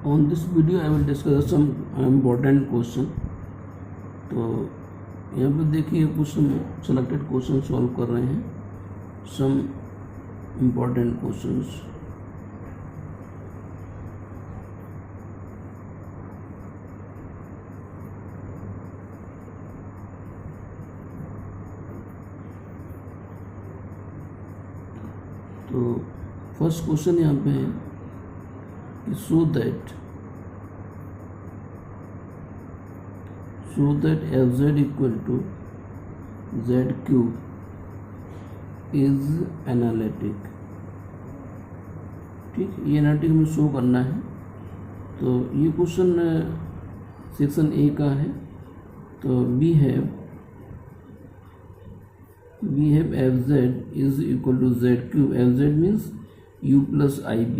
On this video I will discuss some important question. तो यहाँ पर देखिए कुछ सेलेक्टेड क्वेश्चन सॉल्व कर रहे हैं, सम इम्पॉर्टेंट क्वेश्चंस. तो फर्स्ट क्वेश्चन यहाँ पे है कि so that fz equal to z cube is analytic. ठीक, ये एनालिटिक में शो करना है. तो ये क्वेश्चन सेक्शन ए का है. तो we have fz is equal to z cube. fz means u plus ib.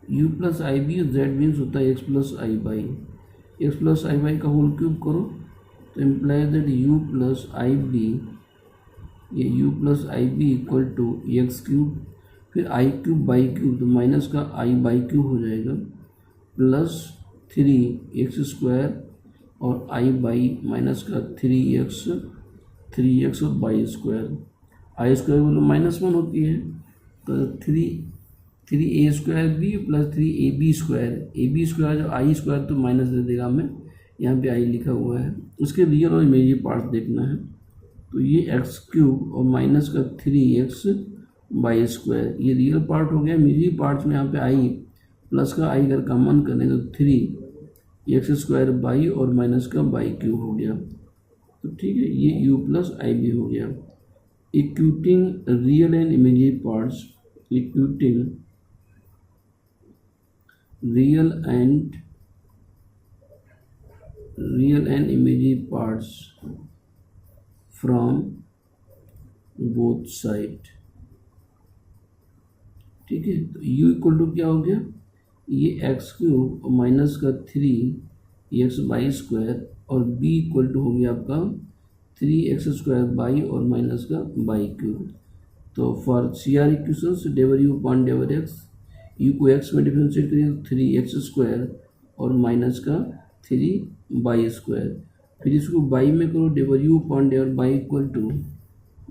u plus ib, z means होता है x plus i by. x plus i by का होल क्यूब करो तो imply that u plus ib, ये u plus ib equal to X cube, फिर i cube by cube, तो minus का i by cube हो जाएगा, प्लस 3x स्क्वायर और i बाई माइनस का 3x और बाई स्क्वायर. आई स्क्वायर बोलो -1 होती है, तो 3a square B plus 3ab square. A B square जो आई स्क्वायर तो माइनस दे देगा हमें, यहाँ पे आई लिखा हुआ है. उसके रियल और इमेजिनरी पार्ट देखना है. तो ये एक्स क्यूब और माइनस का 3x बाई स्क्वायर, ये रियल पार्ट हो गया. इमेजिनरी पार्ट में यहाँ पे आई प्लस का आई अगर कॉमन करें तो 3x स्क्वायर बाई और माइनस का बाई क्यूब हो गया. तो ठीक है, ये u प्लस आई बी हो गया. Equating real and imaginary parts, equating real and imaginary parts from both side. ठीक है, तो u इक्वल टू क्या हो गया, ये एक्स क्यूब और माइनस का 3x बाई स्क्वायर, और b इक्वल टू हो गया आपका 3x स्क्वायर बाई और माइनस का बाई क्यूब. तो for C R equations del u upon del x, u को x में डिफरेंशिएट करिए तो 3x स्क्वायर और माइनस का 3 बाई स्क्वायर. फिर इसको बाई में करो, del u upon del y equal to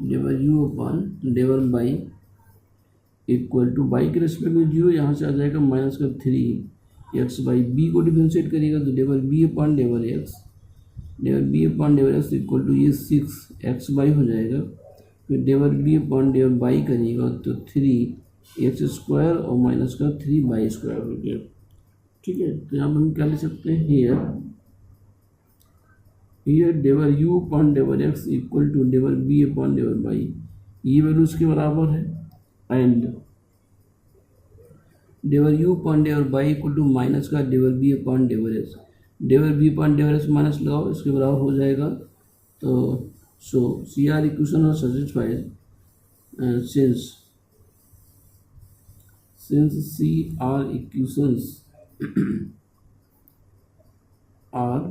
del u upon del y equal to y के रेस्पेक्ट में 0, यहाँ से आ जाएगा माइनस का 3x बाई. b को डिफरेंशिएट करिएगा तो del b upon डेवर x, del b upon डेवर x equal to ये 6x बाई हो जाएगा. फिर del b upon del y करिएगा तो 3x स्क्वायर और माइनस का 3 बाई स्क्वायर हो गया. ठीक है, तो यहाँ पर हम क्या ले सकते हैं, here del u upon डेवर x equal to del b upon del y, ये वैल्यू उसके बराबर है. And del u upon del y equal to minus का del b upon डेवर x, del b upon डेवर x minus लगाओ, इसके बराबर हो जाएगा. तो so C R equation are satisfied since CR equations are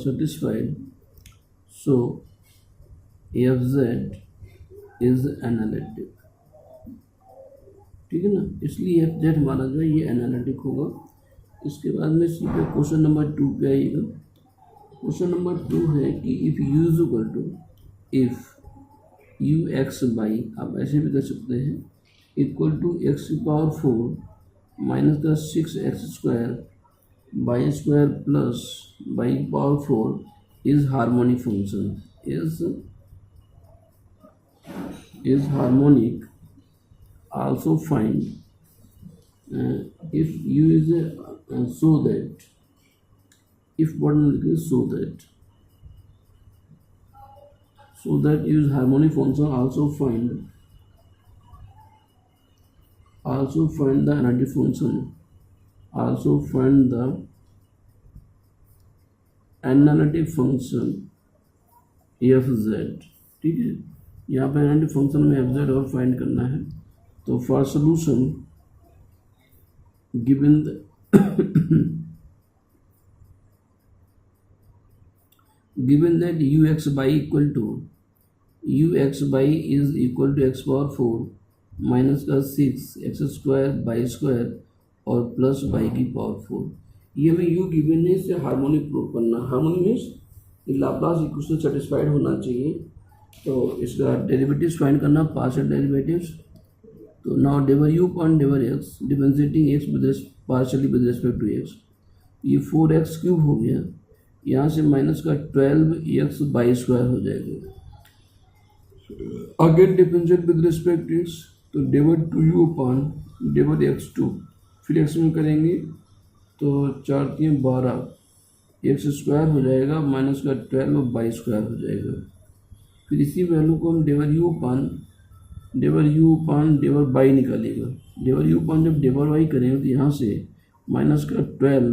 satisfied, so fz is analytic. ठीक है ना, इसलिए fz हमारा जो है ये एनालिटिक होगा. इसके बाद में सी पे क्वेश्चन नंबर 2 पे आइएगा. क्वेश्चन नंबर 2 है कि if u is equal to, if u x y, आप ऐसे भी कर सकते हैं, इक्वल टू एक्स की पावर 4 माइनस का 6x square y square plus y power 4 is harmonic function, is harmonic. Also find if u is so that, if बटन लिखिए so that u is harmonic function. Also find the analytic function, also find the analytic function fz. ठीक है, यहाँ पे analytic function में fz और find करना है. तो for solution given that ux by equal to ux by is equal to x power 4 minus का 6 एक्स स्क्वायर बाई स्क्वायर और प्लस वाई की पावर 4। ये हमें यू गिवन है, इससे हार्मोनिक प्रूव करना। Harmonic means Laplace equation satisfied होना चाहिए। तो इसका डेरिवेटिव्स फाइंड करना, पार्शियल डेरिवेटिव्स। तो now del u upon del x, differentiating x with partially with respect to x. ये 4x क्यूब हो गया, यहाँ से माइनस का 12x बाई स्क्वायर हो जाएगा। Again differentiate with respect to X, तो डेवर 2u अपॉन डेवर x2, फिर x में करेंगे तो 4 3 12 एक्स स्क्वायर हो जाएगा, माइनस का 12 बाई स्क्वायर हो जाएगा। फिर इसी वैल्यू को हम डेवर u अपॉन डेवर बाई निकालेगा। डेवर u अपॉन जब डेवर बाई करेंगे तो यहाँ से माइनस का 12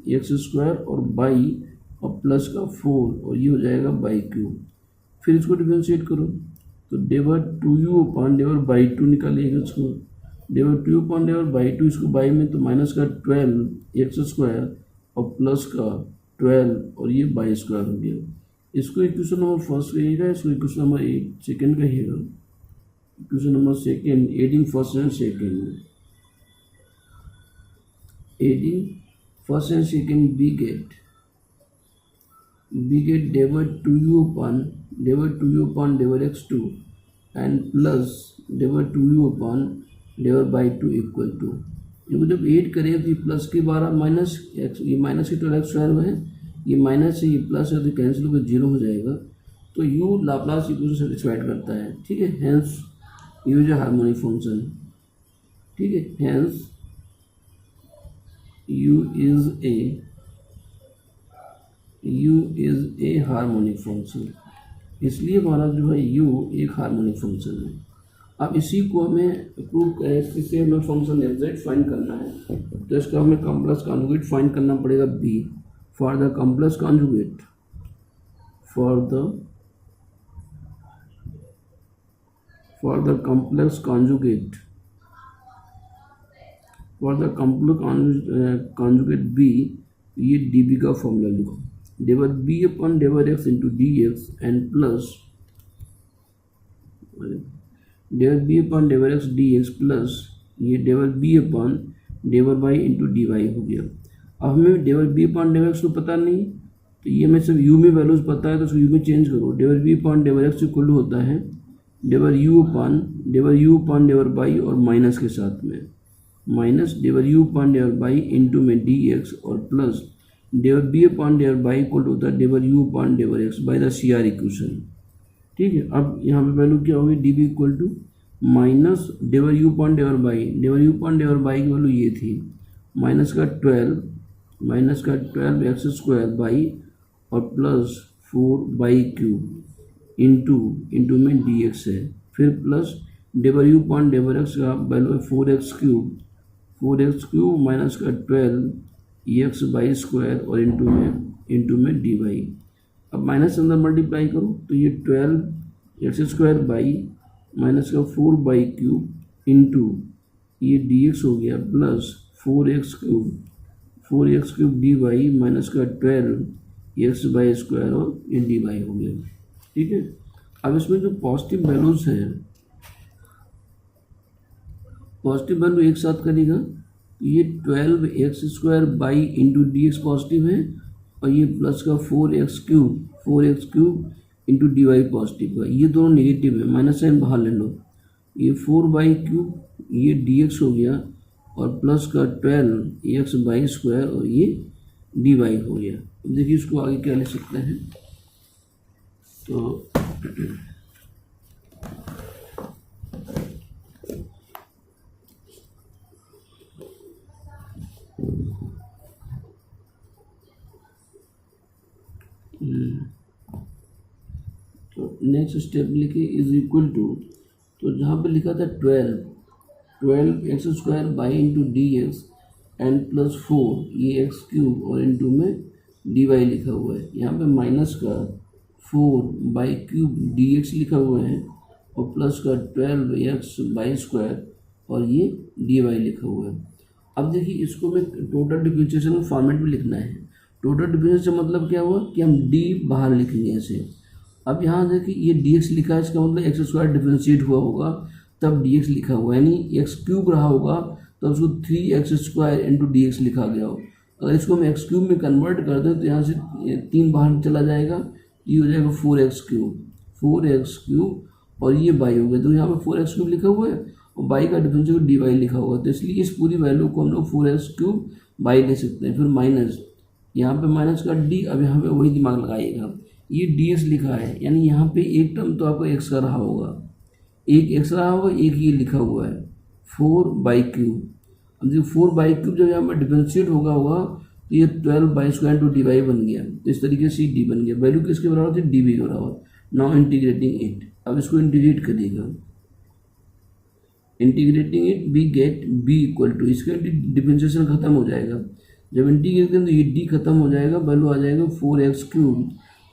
एक्स स्क्वायर और बाई और प्लस का 4 और ये हो जाएगा बाई क्यूब। फिर इसको डिफरेंशिएट करो तो डेवर 2u अपॉन डेवर बाई 2 निकालिएगा इसको। डेवर 2u अपॉन डेवर बाई 2, इसको बाई में तो माइनस का 12 एक्स स्क्वायर और प्लस का 12 और ये बाई स्क्वायर हो गया। इसको इक्वेशन नंबर फर्स्ट कहिएगा, इसको इक्वेशन नंबर सेकेंड कहिएगा। Equation number second, adding first and second, adding first and second, we get del 2u upon del x2 and plus del 2u upon del y 2 equal to, इनको जब add करेंगे तो ये plus के 12 minus x, ये minus के 12 square है, ये माइनस है, ये प्लस है, तो कैंसिल होकर 0 हो जाएगा। तो u लाप्लास इक्वेशन सेटिस्फाइड करता है, ठीक है। Hence u is harmonic function, ठीक है। Hence u is a harmonic function, इसलिए हमारा जो है u एक हार्मोनिक फंक्शन है। अब इसी को हमें प्रूव करें, इससे हमें फंक्शन एग्जैक्ट फाइंड करना है, तो इसका हमें कॉम्प्लेक्स कॉन्जुगेट फाइंड करना पड़ेगा b। For the complex conjugate, for the complex conjugate b, ये db का फॉर्मूला लिखो। Del b upon डेवर x into dx and plus del b upon डेवर x dx plus ये del b upon del y into dy हो गया। अब हमें डेवर b upon डेवर x तो पता नहीं, तो ये हमें सिर्फ u में वैल्यूज पता है, तो उसको u में चेंज करो। Del b upon डेवर x equal होता है del u upon del y और माइनस के साथ में minus del u upon del y into में dx और plus del b upon del y equal होता है del u upon डेवर x by the CR equation, ठीक है। अब यहाँ पे वैल्यू क्या होगी, db equal to minus del u upon del y की वैल्यू ये थी माइनस का 12 एक्स स्क्वायर बाई और प्लस 4 बाई क्यूब इंटू में dx है। फिर प्लस डेवर u अपॉन डेवर x का वैल्यू है 4x क्यूब माइनस का 12 एक्स बाई स्क्वायर और इंटू में डी वाई। अब माइनस अंदर मल्टीप्लाई करो तो ये 12 एक्स स्क्वायर बाई माइनस का 4 बाई क्यूब इंटू ये डी एक्स हो गया plus 4x cube D Y minus का 12 एक्स बाई स्क्वायर और ये डी वाई हो गया, ठीक है। अब इसमें जो पॉजिटिव वैल्यूज हैं, पॉजिटिव वैल्यू एक साथ करेगा, ये 12 X square by into D X positive है और ये प्लस का 4x cube into D Y positive है, ये दोनों नेगेटिव है, माइनस साइन बाहर ले लो। ये 4 बाई क्यूब ये डी एक्स हो गया और प्लस का 12 एक्स बाई स्क्वायर और ये डी वाई हो गया। देखिए इसको आगे क्या ले सकते हैं, तो नेक्स्ट स्टेप लिखे इज इक्वल टू, तो जहाँ पे लिखा था 12 X square by into D x and plus 4 ये एक्स क्यूब और इंटू में डी वाई लिखा हुआ है। यहाँ पे माइनस का 4 बाई क्यूब डी एक्स लिखा हुआ है और प्लस का 12 एक्स बाई स्क्वायर और ये डी वाई लिखा हुआ है। अब देखिए इसको मैं टोटल डिफरेंशिएशन फॉर्मेट में लिखना है। टोटल डिफरेंशिएशन मतलब क्या हुआ कि हम डी बाहर लिखेंगे ऐसे। अब यहाँ देखिए ये dx लिखा है, इसका मतलब एक्स स्क्वायर डिफरेंशिएट हुआ होगा तब dx लिखा हुआ है, यानी एक्स क्यूब रहा होगा तो उसको 3x² इंटू डी एक्स लिखा गया हो। अगर इसको हम एक्स क्यूब में कन्वर्ट कर दें तो यहाँ से 3 बाहर चला जाएगा, ये हो जाएगा 4x³ और ये बाई हो गया। तो यहाँ पे 4x³ लिखा हुआ है और बाई का डिफरेंशियल dy लिखा हुआ है, तो इसलिए इस पूरी वैल्यू को हम लोग 4x³ बाई ले सकते हैं। फिर माइनस, यहाँ पे माइनस का d, अब यहाँ पे वही दिमाग लगाइएगा, ये dx लिखा है यानी यहाँ पे एक टर्म तो आपको x का रहा होगा, एक x रहा होगा, एक ये लिखा हुआ है 4/3। अब देखिए 4/3 जब यहाँ पर डिफरेंशिएट होगा तो ये 12/² इंटू dy बन गया, तो इस तरीके से d बन गया। वैल्यू किसके बराबर थी? dv के बराबर। नाउ इंटीग्रेटिंग इट, अब इसको इंटीग्रेट करिएगा, integrating it we get b equal to, इसका डिफरेंशिएशन खत्म हो जाएगा। जब इंटीग्रेट करें तो ये d खत्म हो जाएगा, वैल्यू आ जाएगा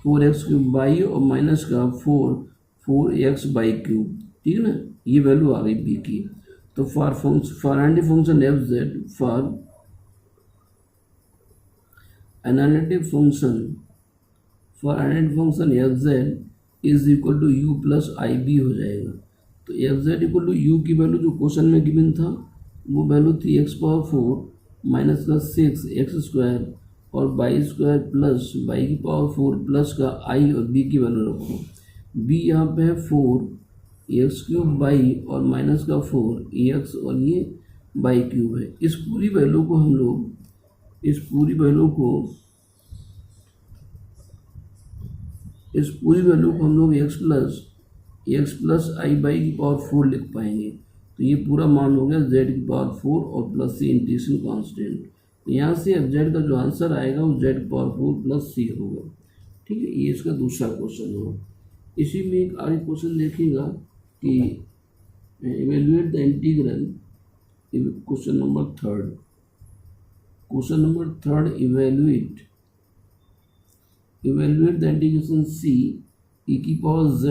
4x³ बाई और माइनस का 4x/3, ठीक है ना, ये वैल्यू आ गई b की। तो for analytic function fz is equal to u plus ib हो जाएगा। तो fz इक्वल टू u की वैल्यू जो क्वेश्चन में गिवन था वो वैल्यू थी x⁴ माइनस का 6x² और y² प्लस y⁴ प्लस का i और b की वैल्यू रखो। b यहाँ पे है 4x³ बाई और माइनस का 4x और ये y³ है। इस पूरी वैल्यू को हम लोग x प्लस i/4 लिख पाएंगे। तो ये पूरा मान हो गया z⁴ और प्लस c इंटीग्रेशन कांस्टेंट। यहाँ से अब z का जो आंसर आएगा वो z⁴ प्लस c होगा, ठीक है। ये इसका दूसरा क्वेश्चन होगा। इसी में एक आगे क्वेश्चन देखिएगा कि evaluate the integral, question number third evaluate the integration c e⁻z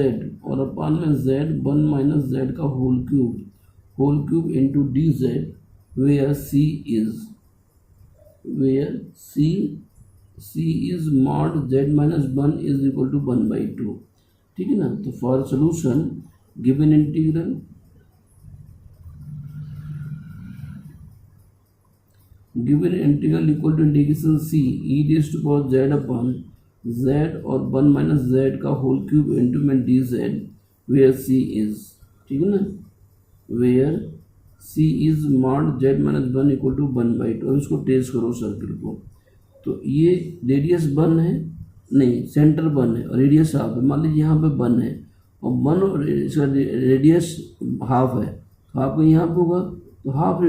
और अपान में z 1 माइनस z का whole cube into dz where c is mod z minus 1 is equal to 1/2, ठीक है ना। तो for solution given integral equal to integration c e⁻z upon z और 1 minus z का whole cube into में dz where c is, ठीक है ना, where c is mod z minus 1 equal to 1/2। अब इसको ट्रेस करो सर्किल को, तो ये रेडियस 1 है, नहीं सेंटर 1 है और रेडियस हाफ है। मान लीजिए यहाँ पे 1 है और 1 और इसका रेडियस हाफ है, तो हाफ का यहाँ पे होगा, तो हाफ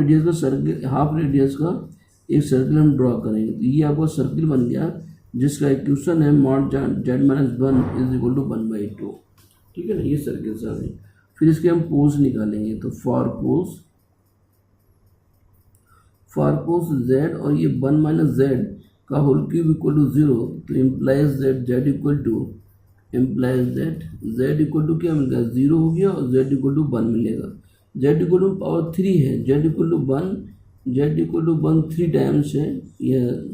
रेडियस का एक सर्किल हम ड्रॉ करेंगे। तो ये आपका सर्किल बन गया जिसका इक्वेशन है mod z minus 1 is equal to 1/2, ठीक है ना। ये सर्किल से आ गई। फिर इसके हम पोज निकालेंगे, तो फॉर पोज z और ये 1 माइनस z का होल क्यूब इक्वल टू 0, तो implies that z equal to क्या मिलेगा, 0 हो गया और z इक्वल टू 1 मिलेगा। z इक्वल टू पावर 3 है, z इक्वल टू 1 3 टाइम्स है, यह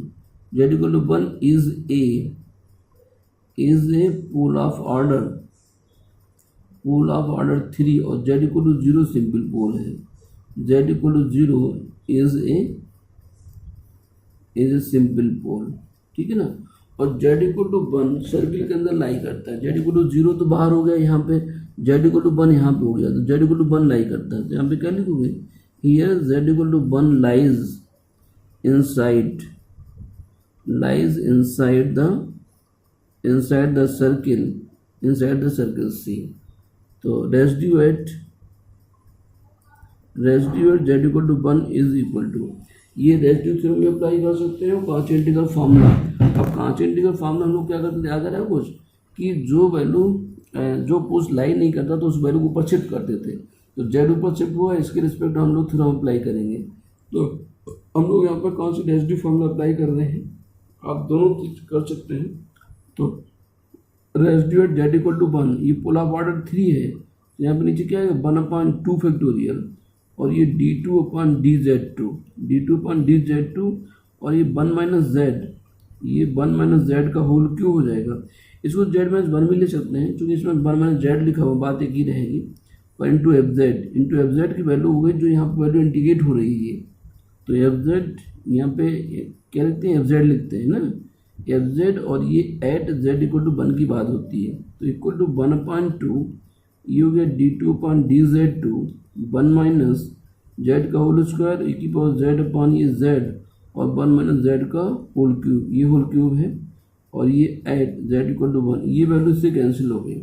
z equal to 1 is a pole of order 3 और z equal to 0 simple pole है। z equal to 0 is a simple pole, ठीक है ना। और z इक्वल टू 1 सर्किल के अंदर लाई करता है। z इक्वल टू 0 तो बाहर हो गया, यहाँ पे z इक्वल टू 1 यहाँ पे हो गया, तो z इक्वल टू 1 लाई करता है। तो यहाँ पे क्या लिखोगे, here z equal to 1 lies inside the circle C। तो residue at z equal to 1 is equal to, ये रेसिड्यू थ्योरम में अप्लाई कर सकते हैं, कांच इंटीग्रल फार्मूला। अब कांच इंटीग्रल फार्मूला हम लोग क्या करते थे, याद आ रहा है कुछ, कि जो पोस्ट लाई नहीं करता तो उस वैल्यू को ऊपर शिफ्ट करते थे। तो z ऊपर शिफ्ट हुआ, इसके रिस्पेक्ट हम लोग थ्योरम अप्लाई करेंगे। तो हम लोग यहाँ पर कौन सी रेसिड्यू फार्मूला अप्लाई कर रहे हैं, आप दोनों कर सकते हैं। तो residue at z equal to 1, ये पोल ऑफ ऑर्डर 3 है, तो यहाँ पे नीचे क्या है 1/2 फैक्टोरियल और ये d2/dz2 और ये 1 माइनस z का होल क्यूब हो जाएगा। इसको z माइनस 1 भी ले सकते हैं, क्योंकि इसमें 1 माइनस z लिखा हुआ, बात एक ही रहेगी। और इंटू एफ जेड की वैल्यू हो गई जो यहाँ पर वैल्यू इंटीग्रेट हो रही है। तो एफ जेड यहाँ पे क्या लिखते हैं, एफ जेड लिखते हैं ना, एफ जेड, और ये एट जेड इक्वल टू 1 की बात होती है। तो इक्वल टू 1/2 ये हो गया d2/dz2 1 माइनस जेड का होल स्क्वायर e की पावर जेड अपान ये जेड और 1 माइनस जेड का होल क्यूब, ये होल क्यूब है, और ये एट जेड इक्वल टू 1, ये वैल्यू इससे कैंसिल हो गई,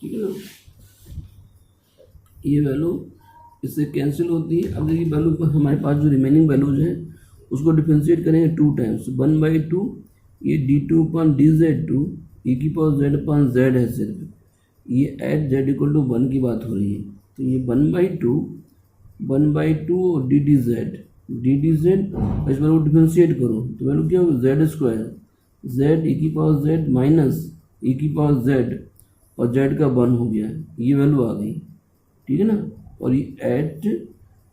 ठीक है ना, ये वैल्यू इससे कैंसिल होती है। अब देखिए वैल्यू पर हमारे पास जो रिमेनिंग वैल्यूज हैं उसको डिफ्रेंशिएट करेंगे 2 टाइम्स, 1/2 ये d2/dz2 e की पावर जेड अपान जेड है सिर्फ, ये एट जेड इक्वल टू 1 की बात हो रही है। तो ये 1/2 और डी डी जेड इस वैल्यू को डिफ्रेंशिएट करो तो वैल्यू क्या होगा, जेड स्क्वायर जेड ई की पावर जेड माइनस ई की पावर जेड और जेड का 1 हो गया, ये वैल्यू आ गई, ठीक है ना। और ये एट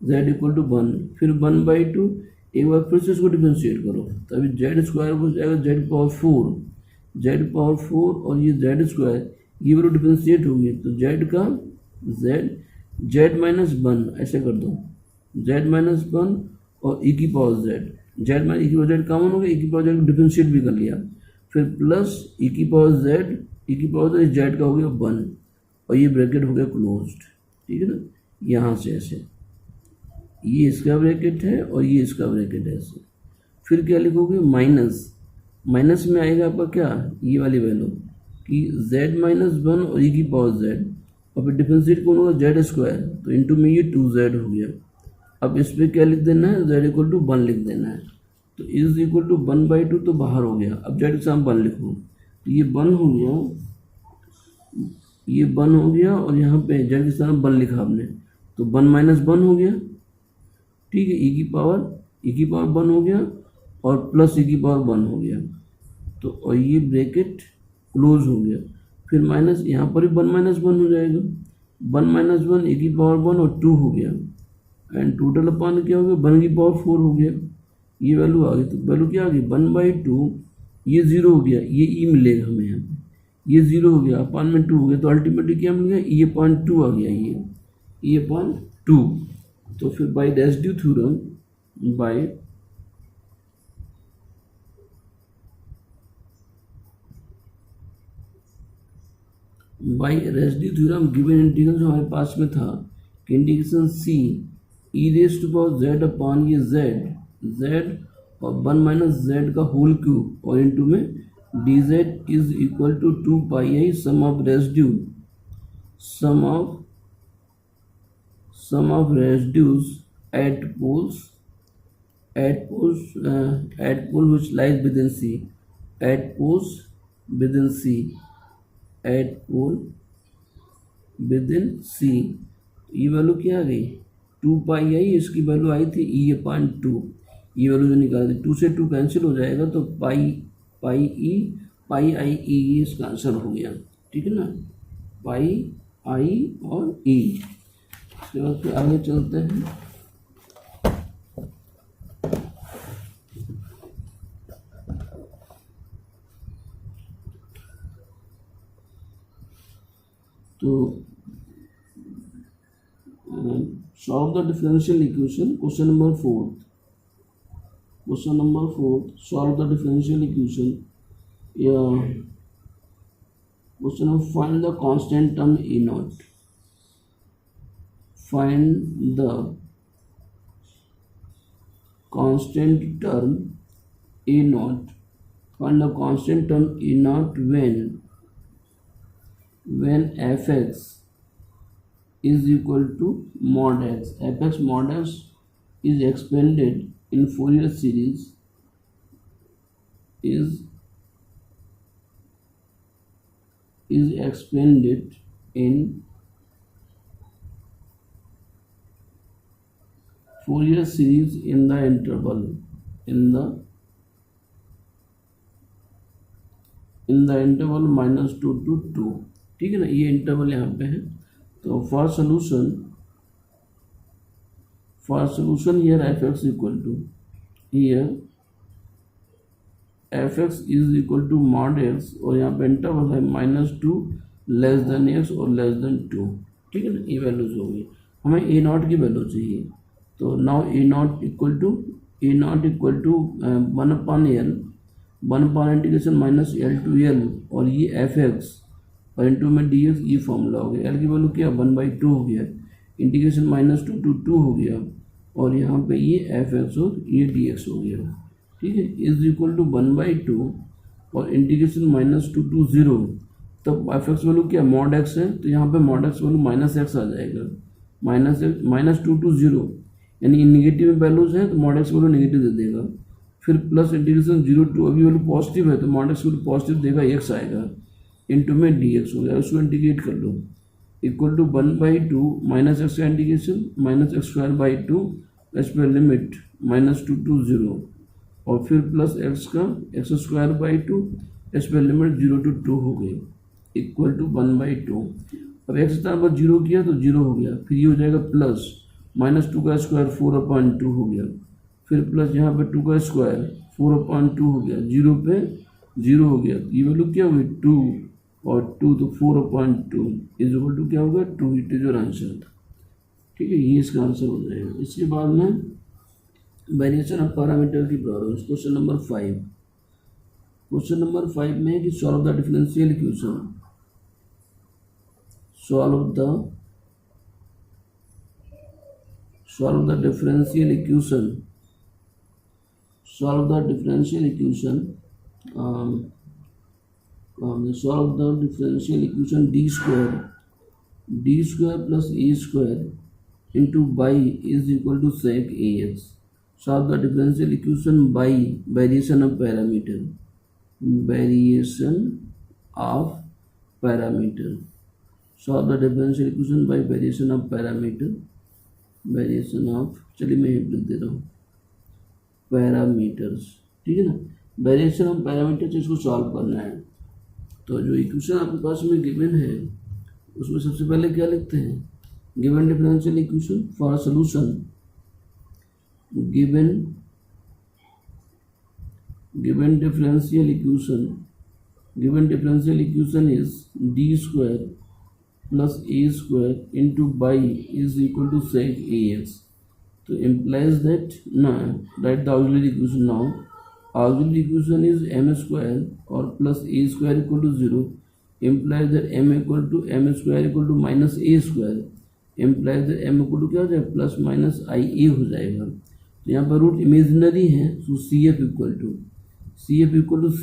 जेड इक्वल टू 1, फिर 1/2 एक बार फिर से इसको डिफ्रेंशिएट करो तो अभी जेड स्क्वायर हो जाएगा जेड पावर 4 और ये जेड स्क्वायर, ये वैल्यू डिफ्रेंशिएट हो गई तो जेड का जेड माइनस 1 ऐसे कर दो, जेड माइनस 1 और ई की पावर जेड माइनस ई की पावर जेड कॉमन हो गया, ई की पावर जेड को डिफ्रेंशिएट भी कर लिया, फिर प्लस ई की पावर जेड का हो गया 1 और ये ब्रैकेट हो गया क्लोज्ड, ठीक है ना। यहाँ से ऐसे ये इसका ब्रैकेट है और ये इसका ब्रैकेट है ऐसे, फिर क्या लिखोगे, माइनस में आएगा आपका क्या, ये वाली वैल्यू कि z माइनस 1 और ई की पावर z, और फिर डिफ्रेंशिएट कौन होगा, जेड स्क्वायर, तो इंटू में ये 2z हो गया। अब इस पर क्या लिख देना है, z इक्वल टू 1 लिख देना है, तो इज इक्वल टू 1/2 तो बाहर हो गया, अब जेड के साथ 1 लिखो, तो ये 1 हो गया, ये 1 हो गया, और यहाँ पे जेड के साथ 1 लिखा आपने तो 1 माइनस 1 हो गया, ठीक है, ई की पावर 1 हो गया और प्लस ई की पावर 1 हो गया, तो और ये ब्रैकेट क्लोज हो गया, फिर माइनस यहाँ पर भी 1 माइनस 1 हो जाएगा, 1 माइनस 1 ए की पावर 1 और 2 हो गया, एंड टोटल अपान क्या हो गया, 1 की पावर 4 हो गया, ये वैल्यू आ गई। तो वैल्यू क्या आ गई, 1/2, ये 0 हो गया, ये ई मिलेगा हमें यहाँ पे, ये 0 हो गया, अपान में 2 हो गया, तो अल्टीमेटली क्या मिल गया, ई अपान 2 आ गया, ये अपान 2। तो फिर by residue theorem by residue theorem given integral जो हमारे पास में था कि integration C e raise to power z upon ये जेड और 1 माइनस जेड का होल क्यूब और इनटू में d z is equal to 2πi sum of residues at poles which lies within C, at poles within C, ये value क्या आ गई, 2πi, इसकी वैल्यू आई थी ई अपान 2, ये वैल्यू जो निकाल दी, 2 से 2 कैंसिल हो जाएगा तो पाई आई ई, ये इसका आंसर हो गया, ठीक है ना, पाई आई और ई। इसके बाद फिर आगे चलते हैं, तो solve the differential equation, question number 4, solve the differential equation, या question number find the constant term a naught, find the constant term a naught, find the constant term a naught when fx is equal to mod x, fx mod x is expanded in Fourier series, is expanded in Fourier series in the interval -2 to 2, ठीक है ना, ये interval यहाँ पे है। तो for solution here fx equal to, here fx is equal to mod x, और यहाँ पे इंटरवल है -2 लेस देन x और लेस देन 2, ठीक है ना, ये वैल्यूज हो गई। हमें ए नॉट की वैल्यू चाहिए, तो now A not equal to 1/L, 1 integration minus L to L, और ये एफ एक्स और इंटू में डी एक्स, ये फॉर्मूला हो गया। एल की वैल्यू क्या 1/2 हो गया, इंटीग्रेशन -2 to 2 हो गया, और यहाँ पे ये एफ एक्स और ये डी एक्स हो गया। ठीक है, इज इक्वल टू 1/2 और इंटीग्रेशन -2 to 0, तब एफ एक्स वैल्यू क्या मॉड एक्स है, तो यहाँ पे मॉड एक्स वैल्यू -x आ जाएगा, -2 to 0, यानी निगेटिव वैल्यूज हैं तो मॉड एक्स वैल्यू नेगेटिव दे देगा। फिर प्लस इंटीग्रेशन 0 to, अभी वैल्यू पॉजिटिव है तो मॉड एक्स वैल्यू पॉजिटिव देगा, x आएगा, इंटू में डी एक्स हो गया। उसको इंटीग्रेट कर लो, इक्वल टू 1/2 -x का integration -x²/2 as per limit -2 to 0, और फिर प्लस x का x²/2 as per limit 0 to 2 हो गई, इक्वल टू 1/2। अब x बराबर 0 किया तो 0 हो गया, फिर ये हो जाएगा प्लस -2 का स्क्वायर 4/2 हो गया, फिर प्लस यहाँ पे 2 का स्क्वायर 4/2 हो गया, 0 पे 0 हो गया, ये वैल्यू क्या हुई 2 और 2 तो 4/2 इज इक्वल टू क्या होगा 2, इट इज योर आंसर। ठीक है, ये इसका आंसर हो जाएगा। इसके बाद में वेरिएशन ऑफ पैरामीटर की problem, question number 5। Question number 5 में है कि solve the differential equation, solve the differential equation, solve the differential equation d square plus a square into y is equal to sec ax. Solve the differential equation by variation of parameter, solve the differential equation by variation of parameter, चलिए मैं लिख दे रहा हूँ parameters. ठीक है ना, variation of parameters इसको solve करना है। तो जो इक्वेशन आपके पास में गिवन है उसमें सबसे पहले क्या लिखते हैं, given differential equation for solution, given differential equation is D square plus a square into y is equal to sec ax. So implies that write the auxiliary equation now. Auxiliary equation is m square or plus a square equal to 0, implies that m square equal to minus a square, implies that m equal to क्या हो जाएगा plus minus आई ए हो जाएगा। तो यहाँ पर root imaginary है, तो C F equal to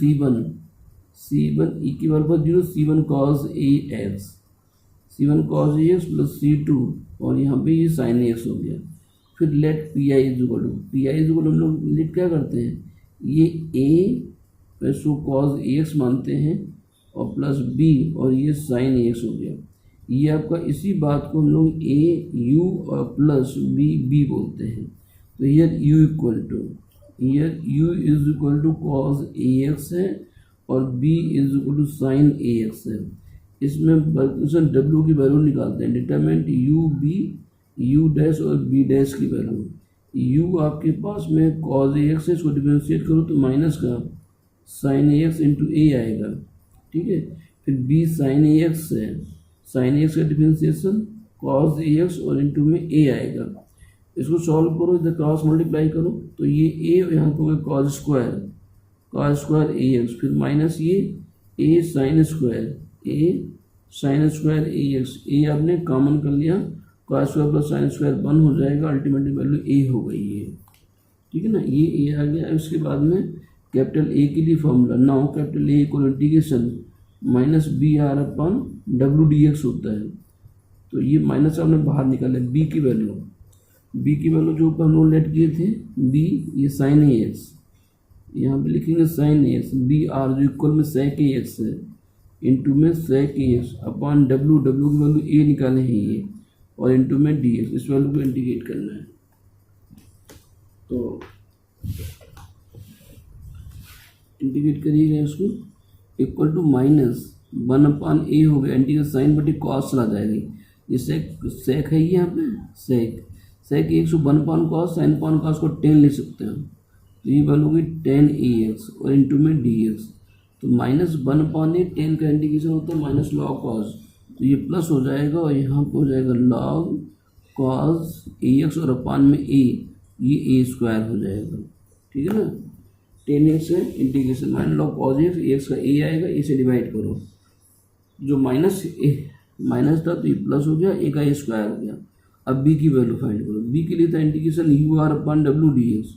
C1 E की बराबर 0, C1 cos ax plus C2, और यहाँ पे ये sin ax हो गया। फिर let P I is equal हम लोग लेट क्या करते हैं, ये a सो cos ax मानते हैं और प्लस b और ये sin ax हो गया। ये आपका इसी बात को हम लोग a u और प्लस b बोलते हैं। तो here u is equal to cos ax है और b is equal to sin ax है। इसमें w की वैल्यू निकालते हैं, डिटरमिनेंट u डैश और b डैश की वैल्यू। u आपके पास में cos ax है, इसको डिफरेंशिएट करो तो माइनस का sin ax इंटू a आएगा। ठीक है, फिर b sin ax है, sin ax का डिफरेंशिएशन cos ax और इंटू में a आएगा। इसको सॉल्व करो, इधर क्रॉस मल्टीप्लाई करो तो ये a यहाँ पर होगा cos स्क्वायर ax, फिर माइनस ये a sin square ax, a आपने कॉमन कर लिया, cos square plus sin square 1 हो जाएगा, अल्टीमेटली वैल्यू a हो गई है। ठीक है ना, ये a आ गया। उसके बाद में कैपिटल A के लिए formula, now capital A equal integration minus B R upon W D X होता है। तो ये माइनस आपने बाहर निकाला, b की वैल्यू जो ऊपर हम लोग लेट किए थे b, ये sin ax, यहाँ पे लिखेंगे sin ax, बी आर जो इक्वल में sec ax है इंटू में sec ax अपॉन w की वैल्यू a निकाले हैं ये, और इंटू में dx, इस वैल्यू को इंटीग्रेट करना है। तो इंटीग्रेट करिएगा इसको, इक्वल टू माइनस 1/a हो गया, इंटीग्रेट साइन बटे कॉस चला जाएगी, ये सेक है, यहाँ पे सेक 1/cos, साइन अपॉन कॉस को 10 ले सकते हैं, तो ये वैल्यू होगी 10ax और इंटू में dx। तो -1/a 10 का इंटीग्रेशन होता है माइनस लॉग कॉस, तो ये प्लस हो जाएगा और यहाँ पे हो जाएगा लॉग कॉस ए एक्स और अपान में ए, ये ए स्क्वायर हो जाएगा, ठीक है ना। 10x है integration minus log cos A x का ए आएगा, ए से डिवाइड करो, जो माइनस था तो ये प्लस हो गया, ए का ए स्क्वायर हो गया। अब बी की वैल्यू फाइंड करो। बी के लिए था integration U R upon W D X,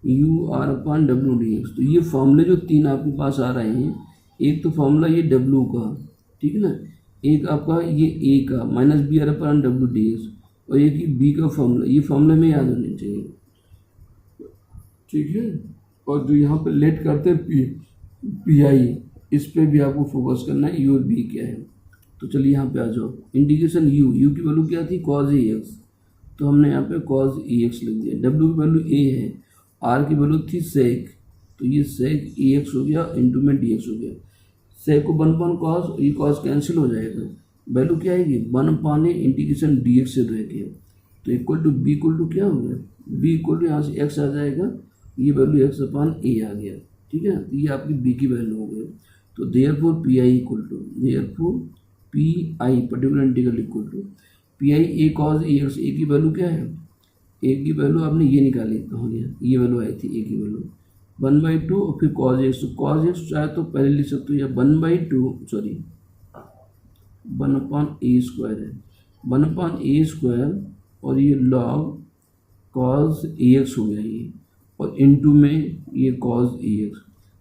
U R upon W D X. तो ये फॉर्मूले जो तीन आपके पास आ रहे हैं, एक तो फॉर्मूला ये डब्ल्यू का, ठीक है ना, एक आपका ये ए का minus B R upon W D X, और एक ही बी का फॉर्मूला, ये फॉर्मूले में याद होने चाहिए, ठीक है। और जो यहाँ पे लेट करते हैं पी आई, इस पे भी आपको फोकस करना है, यू और बी क्या है। तो चलिए यहाँ पे आ जाओ। इंटीग्रेशन यू की वैल्यू क्या थी, कॉज ए एक्स, तो हमने यहाँ पे कॉज ए एक्स लिख दिया। डब्ल्यू की वैल्यू ए है, आर की वैल्यू थी सेक, तो ये सेक ए एक्स हो गया, इंटू में डी एक्स हो गया। सेक को 1 कॉस, ये कॉस कैंसिल हो जाएगा, वैल्यू क्या आएगी 1 इंटीग्रेशन डी एक्स से रह गया, तो equal to B equal to क्या हो गया, बी इक्वल टू यहाँ से एक्स आ जाएगा, ये वैल्यू एक्स अपान ए आ गया, ठीक है। तो ये आपकी बी की वैल्यू हो गई। तो therefore P I equal to, therefore P I particular integral equal to P I a cos a x. A की वैल्यू क्या है, ए की वैल्यू आपने ये निकाली, कहाँ गया, ये वैल्यू आई थी ए की वैल्यू 1/2 और फिर कॉज एक्स। तो कॉज एक्स चाहे तो पहले लिख सकते हो, या 1/ए स्क्वायर है, 1/ए स्क्वायर, और ये लॉग कॉज ए एक्स हो गया ये, और इनटू में ये कॉज ए एक्स।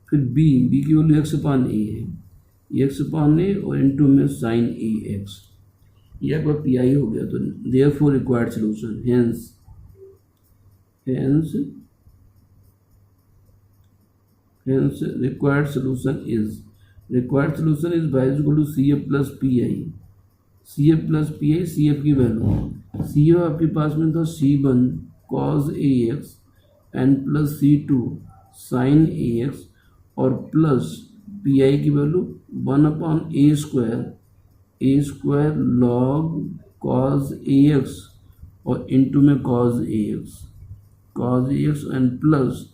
फिर बी की वैल्यू एक्स अपान ए है, एक्स अपान ए और इनटू में साइन ए एक्स, ये आपका पी आई हो गया। तो therefore required solution, hence required solution is y is equal to CF plus PI। CF plus PI, CF की वैल्यू, CF आपके पास में था C1 cos AX and plus C2 sin AX, और प्लस PI की value 1/a square log cos AX और into में cos AX and plus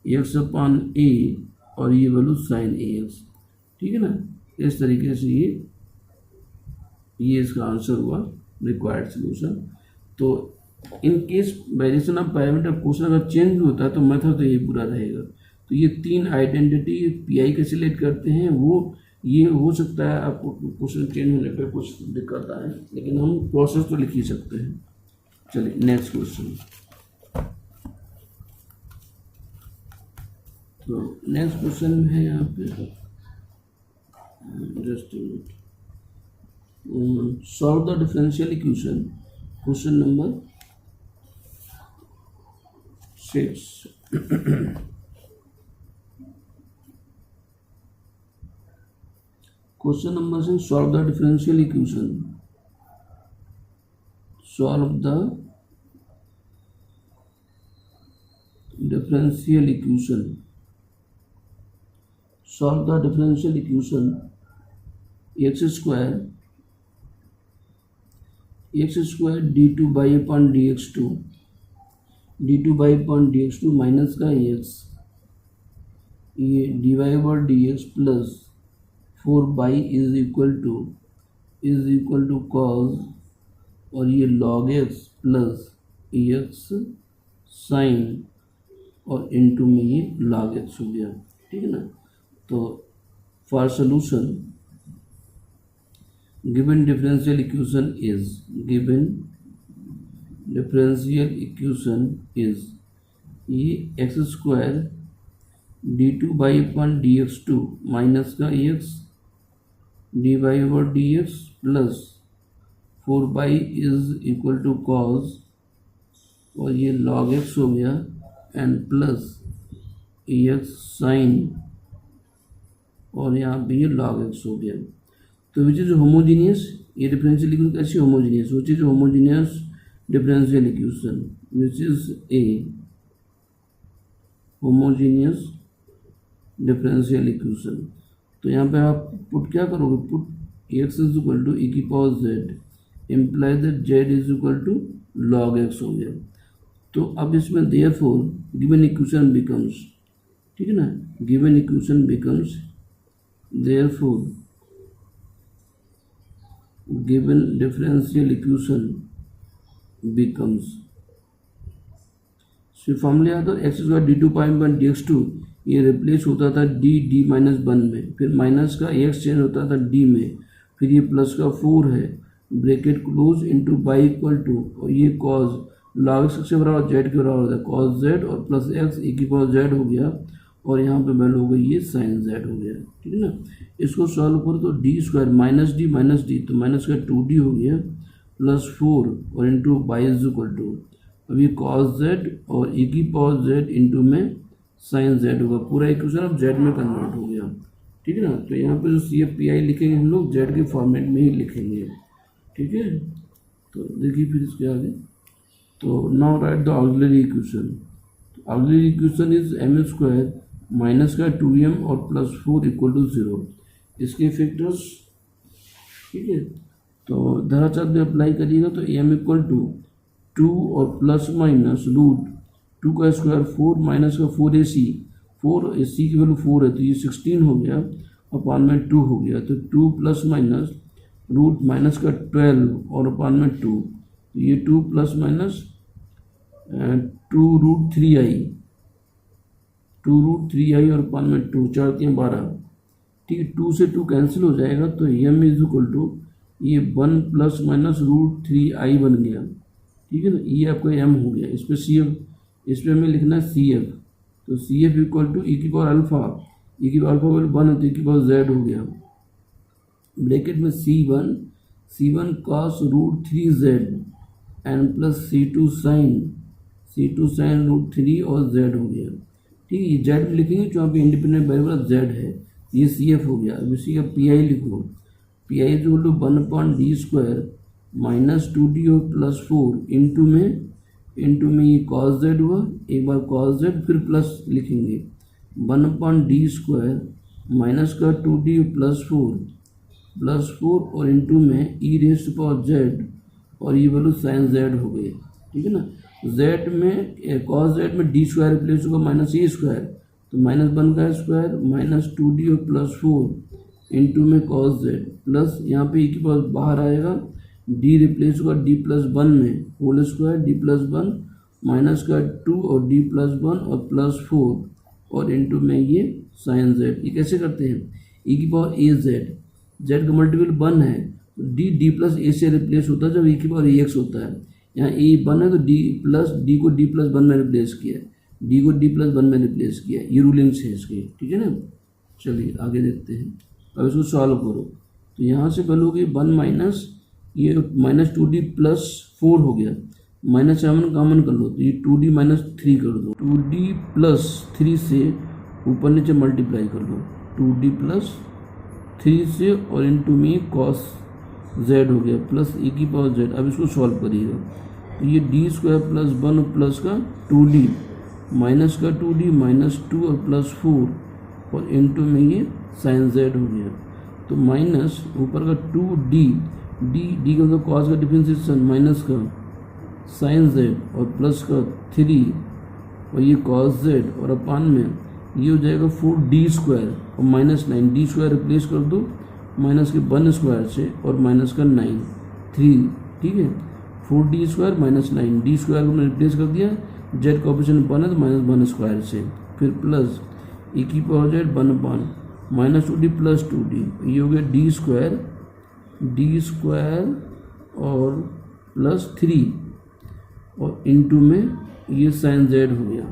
x upon a और ये वैल्यू साइन ए एक्स, ठीक है ना। इस तरीके से ये इसका आंसर हुआ रिक्वायर्ड सॉल्यूशन। तो in case variation of parameter question अगर चेंज भी होता है तो मेथड तो ये पूरा रहेगा। तो ये तीन आइडेंटिटी पी आई कैसे सिलेक्ट करते हैं, वो ये हो सकता है आपको क्वेश्चन चेंज होने पर कुछ दिक्कत आए, लेकिन हम प्रोसेस तो लिख ही सकते हैं। चलिए नेक्स्ट क्वेश्चन। तो नेक्स्ट क्वेश्चन है यहाँ पे, just solve the differential equation, question number 6। Question number 6, solve the differential equation, solve the differential equation, solve the differential equation x square d2 by upon dx2 minus का x, ये dy over dx plus 4 is equal to cos, और ये log x plus x sine और into में ये log x हो गया, ठीक है ना। तो for solution given differential equation is ये x square d2 by upon dx2 minus का x dy over dx plus 4 is equal to cos, और ये log x हो गया एंड प्लस x साइन, और यहाँ पे ये log x हो गया। तो विच इज होमोजीनियस, ये डिफरेंशियल इक्वेशन कैसी homogeneous, which is homogeneous differential equation, which is a homogeneous differential equation. तो यहाँ पे आप पुट क्या करोगे, put x is equal to e की power z, imply that z is equal to log x हो गया। तो अब इसमें देयरफॉर गिवन इक्वेशन बिकम्स, ठीक है ना, given equation becomes therefore given differential equation becomes, formula याद हो, X square D two pi one D X two, ये रिप्लेस होता था डी माइनस वन में, फिर माइनस का एक्स चेंज होता था डी में, फिर ये प्लस का 4 है, bracket close into by equal to, और ये कॉज लॉग एक्स से बराबर जेड के बराबर होता है, कॉस जेड और प्लस एक्स ए की पावर जेड हो गया, और यहाँ पे वैल्यू हो गई ये साइन जेड हो गया। ठीक है ना, इसको सॉल्व करो तो डी स्क्वायर माइनस डी तो माइनस का 2d हो गया प्लस 4 और into by is equal to, अभी कॉस जेड और ए की पावर जेड इंटू में साइन जेड होगा, पूरा इक्वेशन अब जेड में कन्वर्ट हो गया। ठीक है ना, तो यहाँ पे जो सी एफ पी आई लिखेंगे हम लोग जेड के फॉर्मेट में ही लिखेंगे। ठीक है, तो देखिए फिर इसके आगे, तो now write the auxiliary equation, auxiliary equation is M square minus का 2m और प्लस 4 इक्वल टू 0, इसके फैक्टर्स। ठीक है, तो धराचार में अप्लाई करिएगा तो m इक्वल टू 2 और प्लस माइनस रूट 2 का स्क्वायर 4 माइनस का 4ac, 4ac की वैल्यू 4 है तो ये 16 हो गया, अपान में 2 हो गया, तो 2 प्लस माइनस रूट माइनस का 12 और अपान में 2, तो ये 2 plus minus 2 root 3i, 2 root 3i और अपान में 2, 4 3 12। ठीक है, 2 से 2 कैंसिल हो जाएगा तो m इज इक्वल टू ये 1 प्लस माइनस रूट 3i बन गया। ठीक है ना, ये आपका m हो गया, इस पर सी एफ, इस पर हमें लिखना है सी एफ, तो C F equal to e की पावर अल्फा, ई की पावर अल्फा वैल्यू 1 है तो ई की पावर जेड हो गया, ब्रैकेट में C1 cos root 3z and plus C2 sine root 3 और z हो गया। ठीक है, ये जेड लिखेंगे जो यहाँ पे इंडिपेंडेंट वेरिएबल जेड है, ये सी एफ हो गया। अब इसी का पी आई लिखो, P I is equal to 1/d square minus 2d और प्लस 4 इंटू में ये कॉस जेड हुआ, एक बार कॉस जेड फिर प्लस लिखेंगे 1/d स्क्वायर माइनस का 2d प्लस 4 और इंटू में ई रेस्ट पावर जेड, और ये वैल्यू साइन जेड हो गई। ठीक है ना, जेड में कॉस जेड में डी स्क्वायर रिप्लेस होगा माइनस ए स्क्वायर, तो माइनस 1 का स्क्वायर माइनस 2d और प्लस 4 इंटू में कॉस जेड, प्लस यहाँ पे e की पावर बाहर आएगा, d रिप्लेस होगा d प्लस 1 में whole square d plus 1 minus का 2 और d प्लस 1 और प्लस 4 और इंटू में ये साइन जेड। ये कैसे करते हैं, e की पावर ए जेड का मल्टीपल 1 है, डी प्लस ए से रिप्लेस होता है जब e की पावर ए एक्स होता है, यहाँ ए 1 है तो डी को डी प्लस 1 में रिप्लेस किया, डी को डी प्लस 1 में रिप्लेस किया, ये रूलिंग्स है इसके। ठीक है ना, चलिए आगे देखते हैं, अब इसको सॉल्व करो, तो यहाँ से वैल्यू होगी 1 माइनस ये माइनस 2d प्लस 4 हो गया, माइनस 7 कॉमन कर लो तो ये 2d माइनस 3 कर दो, 2d प्लस 3 से ऊपर नीचे मल्टीप्लाई कर लो, 2d प्लस 3 से और इंटू में कॉस जेड हो गया प्लस e की पावर जेड। अब इसको सॉल्व करिएगा तो ये डी स्क्वायर प्लस 1 और प्लस का 2d माइनस का 2d माइनस 2 और प्लस 4 और इंटू में ये साइन जेड हो गया, तो माइनस ऊपर का 2d डी का मतलब कॉस का डिफरेंशिएशन माइनस का साइन जेड और प्लस का 3 और ये कॉस जेड और अपान में ये हो जाएगा 4d स्क्वायर और माइनस 9, डी स्क्वायर रिप्लेस कर दो माइनस के 1 स्क्वायर से और माइनस का 9 3। ठीक है, 4d square minus 9, D square को रिप्लेस कर दिया, जेड कोएफिशिएंट 1 है तो माइनस 1 स्क्वायर से, फिर प्लस e की power Z 1 minus 2d plus 2d, ये हो गया डी स्क्वायर और प्लस 3 और इंटू में ये साइन जेड हो गया।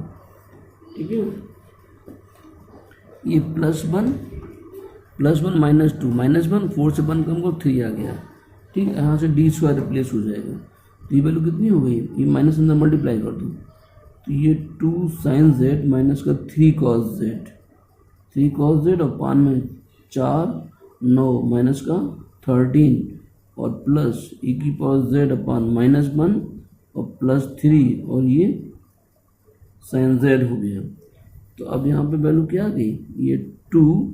ठीक है, ये प्लस 1 माइनस 2 4 से 1 कम को 3 आ गया। ठीक है, यहाँ से डी स्क्वायर रिप्लेस हो जाएगा, तो ये वैल्यू कितनी हो गई, ये माइनस अंदर मल्टीप्लाई कर दो तो ये 2 साइन जेड माइनस का 3 कॉस जेड और पान में 4 9 माइनस का 13 और प्लस e की पावर जेड अपान माइनस 1 और प्लस 3 और ये साइन जेड हो गया। तो अब यहाँ पे वैल्यू क्या आ गई, ये 2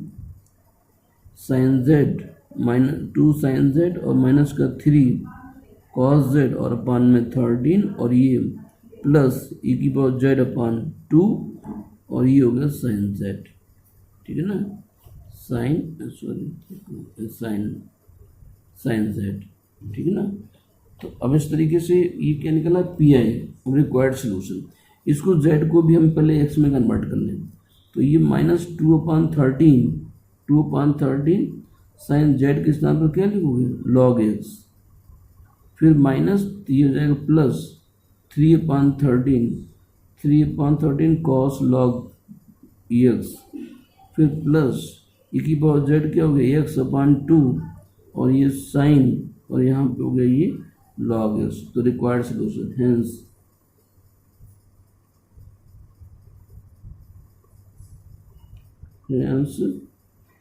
साइन जेड और माइनस का 3 कॉस जेड और अपान में 13 और ये प्लस e की पावर जेड अपान 2 और ये हो गया साइन जेड। ठीक है ना, साइन जेड, ठीक है ना। तो अब इस तरीके से ये क्या निकला, पी आई रिक्वायर्ड सोल्यूशन। इसको जेड को भी हम पहले एक्स में कन्वर्ट कर लें, तो ये -2/13 साइन जेड के स्थान पर क्या लिखोगे, लॉग एक्स, फिर माइनस ये हो जाएगा प्लस 3/13 कॉस लॉग एक्स, फिर प्लस e की पावर जेड क्या हो गया x/2 और ये साइन और यहाँ पे हो गया ये लॉग एक्स। तो required solution hence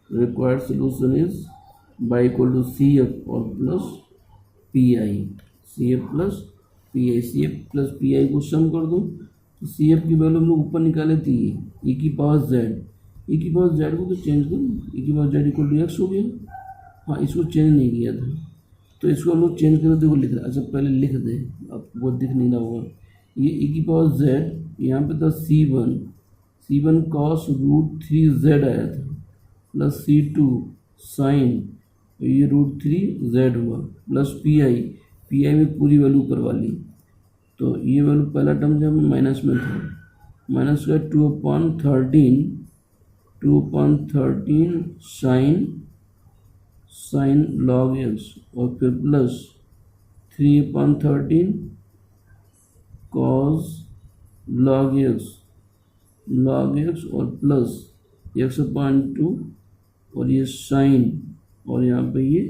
required solution is y equal to C F और plus P I, C F plus P I, C F plus P I को सम कर दो, तो सी एफ की वैल्यू हम लोग ऊपर निकाले थी e की पावर जेड, e की पावर जेड को तो चेंज करो, e की power Z equal to X हो गया। हाँ, इसको चेंज नहीं किया था, तो इसको हम लोग चेंज करें, देखो लिख रहे, अच्छा पहले लिख दे, अब वो दिख नहीं रहा होगा, ये e की पावर जेड यहाँ पे था C1 cos √3z आया था, प्लस C2 साइन ये √3z हुआ, प्लस पी आई में पूरी वैल्यू ऊपर वाली, तो ये वैल्यू पहला टर्म जब माइनस में था, माइनस का 2/13 साइन लॉग एक्स और फिर प्लस 3/13 कॉस लॉग एक्स और प्लस x/2 और ये साइन और यहाँ पे ये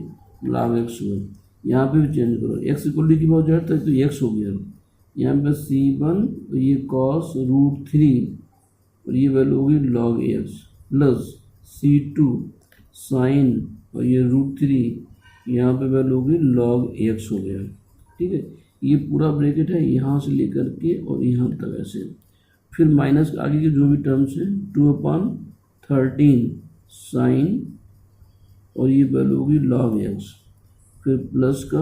लॉग एक्स हुआ। यहाँ पे भी चेंज करो, x इक्वल की बहुत ज़्यादा था तो x हो गया, यहाँ पे C1 और ये कॉस √3 और ये वैल्यू होगी log x, plus C2 sign और ये √3 यहाँ पे वैल्यू होगी लॉग एक्स हो गया, ठीक है। ये पूरा ब्रैकेट है यहाँ से लेकर के और यहाँ तक ऐसे, फिर माइनस आगे के जो भी टर्म्स हैं 2/13 साइन और ये वैल्यू होगी लॉग एक्स, फिर प्लस का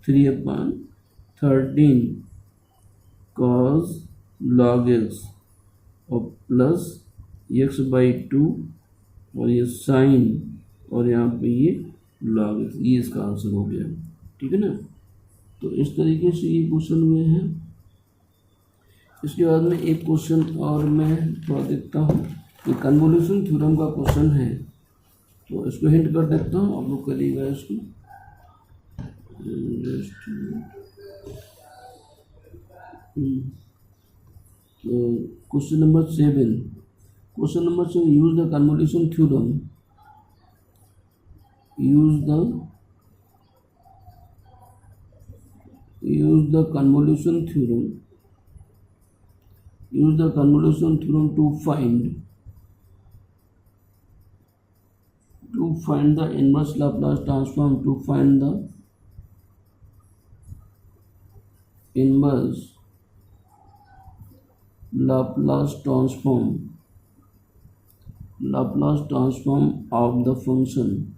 3/13 कॉस लॉग एक्स और प्लस x/2 और ये साइन और यहाँ पे ये लॉग एक्स, ये इसका आंसर हो गया, ठीक है ना। तो इस तरीके से ये क्वेश्चन हुए हैं। इसके बाद में एक क्वेश्चन और मैं थोड़ा देखता हूँ, ये कन्वोल्यूशन थ्योरम का क्वेश्चन है, तो इसको हिंट कर देता हूँ, आप लोग करिएगा इसको। तो question number 7 use the convolution theorem, use the convolution theorem to find the inverse Laplace transform, to find the inverse Laplace transform of the function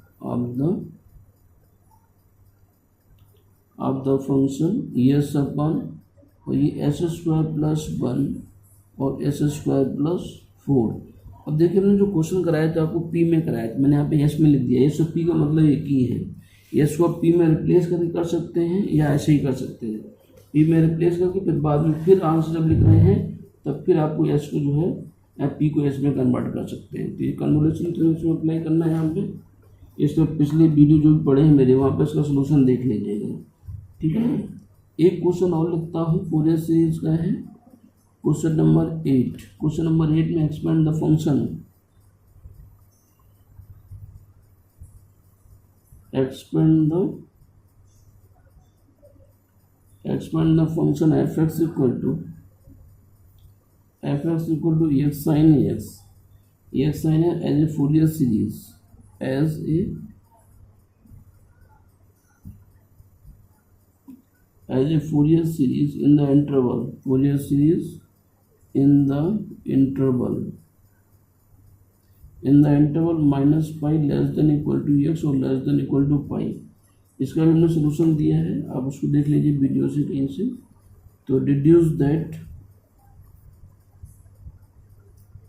s/, और ये s² + 1 और s²+4। अब देखिए हमने जो क्वेश्चन कराया था आपको p में कराया था, मैंने यहाँ पे s में लिख दिया, s और p का मतलब एक ही है, s को p में रिप्लेस करके कर सकते हैं या ऐसे ही कर सकते हैं, p में रिप्लेस करके फिर बाद में फिर आंसर जब लिख रहे हैं तब फिर आपको s को जो है p को s में कन्वर्ट कर सकते हैं। तो ये कन्वोल्यूशन थ्योरम अप्लाई करना है यहाँ पे, इसमें पिछले वीडियो जो भी पढ़े हैं मेरे वहाँ पे इसका सोल्यूशन देख लीजिएगा, ठीक है ना। एक क्वेश्चन और लिखता हूँ, फोरियर सीरीज का है, क्वेश्चन नंबर 8 में expand the function f(x) x sin x as a Fourier series, in the interval -π < x और π। इसका हमने सोल्यूशन दिया है, आप उसको देख लीजिए वीडियो से कहीं से। तो डिड्यूस दैट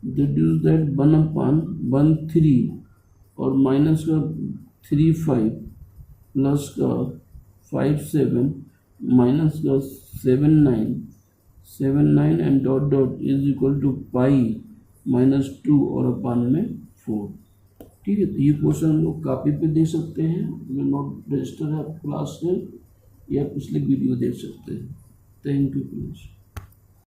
1/13 और माइनस का 3/5 प्लस का 57 माइनस का 79 and dot dot is equal to pi -2 और अपान में 4। ठीक है, तो ये क्वेश्चन हम लोग कॉपी पे दे सकते हैं, नोट रजिस्टर है क्लास में, या पिछले वीडियो देख सकते हैं। Thank you friends.